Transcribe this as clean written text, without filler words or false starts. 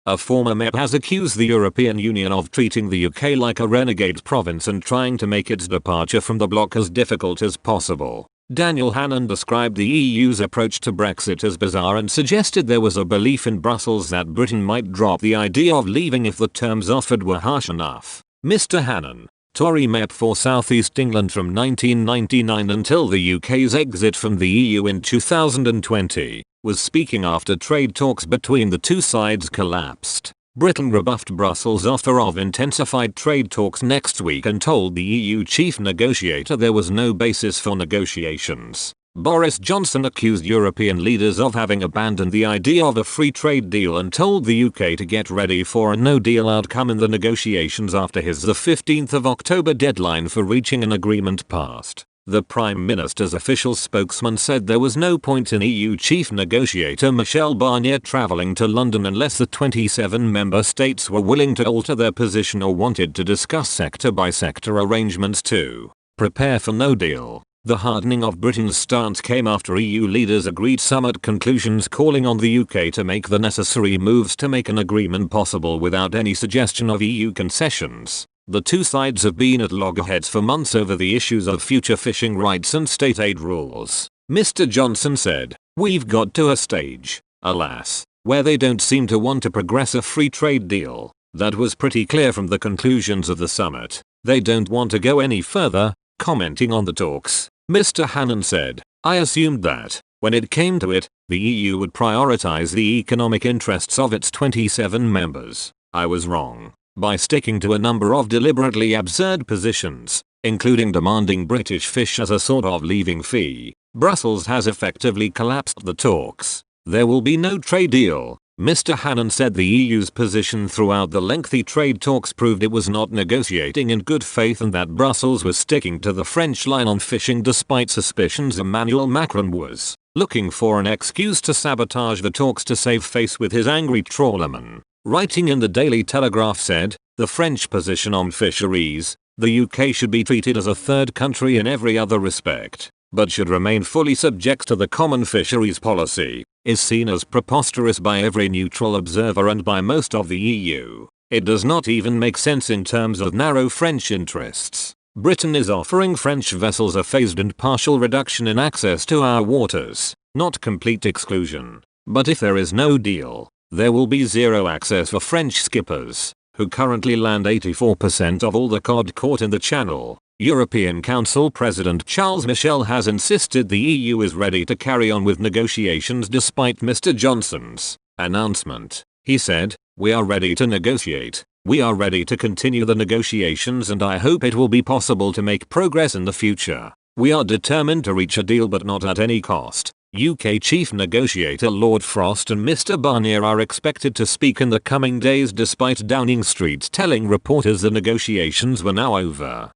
A former MEP has accused the European Union of treating the UK like a renegade province and trying to make its departure from the bloc as difficult as possible. Daniel Hannan described the EU's approach to Brexit as bizarre and suggested there was a belief in Brussels that Britain might drop the idea of leaving if the terms offered were harsh enough. Mr. Hannan, Tory MEP for South East England from 1999 until the UK's exit from the EU in 2020, was speaking after trade talks between the two sides collapsed. Britain rebuffed Brussels' offer of intensified trade talks next week and told the EU chief negotiator there was no basis for negotiations. Boris Johnson accused European leaders of having abandoned the idea of a free trade deal and told the UK to get ready for a no-deal outcome in the negotiations after his 15th of October deadline for reaching an agreement passed. The Prime Minister's official spokesman said there was no point in EU chief negotiator Michel Barnier travelling to London unless the 27 member states were willing to alter their position or wanted to discuss sector-by-sector arrangements to prepare for no deal. The hardening of Britain's stance came after EU leaders agreed summit conclusions calling on the UK to make the necessary moves to make an agreement possible without any suggestion of EU concessions. The two sides have been at loggerheads for months over the issues of future fishing rights and state aid rules. Mr. Johnson said, "We've got to a stage, alas, where they don't seem to want to progress a free trade deal. That was pretty clear from the conclusions of the summit. They don't want to go any further." Commenting on the talks, Mr. Hannan said, "I assumed that, when it came to it, the EU would prioritize the economic interests of its 27 members. I was wrong. By sticking to a number of deliberately absurd positions, including demanding British fish as a sort of leaving fee, Brussels has effectively collapsed the talks. There will be no trade deal." Mr. Hannan said the EU's position throughout the lengthy trade talks proved it was not negotiating in good faith and that Brussels was sticking to the French line on fishing despite suspicions Emmanuel Macron was looking for an excuse to sabotage the talks to save face with his angry trawlermen. Writing in the Daily Telegraph said, "The French position on fisheries, the UK should be treated as a third country in every other respect, but should remain fully subject to the common fisheries policy, is seen as preposterous by every neutral observer and by most of the EU. It does not even make sense in terms of narrow French interests. Britain is offering French vessels a phased and partial reduction in access to our waters, not complete exclusion. But if there is no deal, there will be zero access for French skippers, who currently land 84% of all the cod caught in the Channel." European Council President Charles Michel has insisted the EU is ready to carry on with negotiations despite Mr. Johnson's announcement. He said, "We are ready to negotiate. We are ready to continue the negotiations and I hope it will be possible to make progress in the future. We are determined to reach a deal but not at any cost." UK Chief Negotiator Lord Frost and Mr. Barnier are expected to speak in the coming days despite Downing Street telling reporters the negotiations were now over.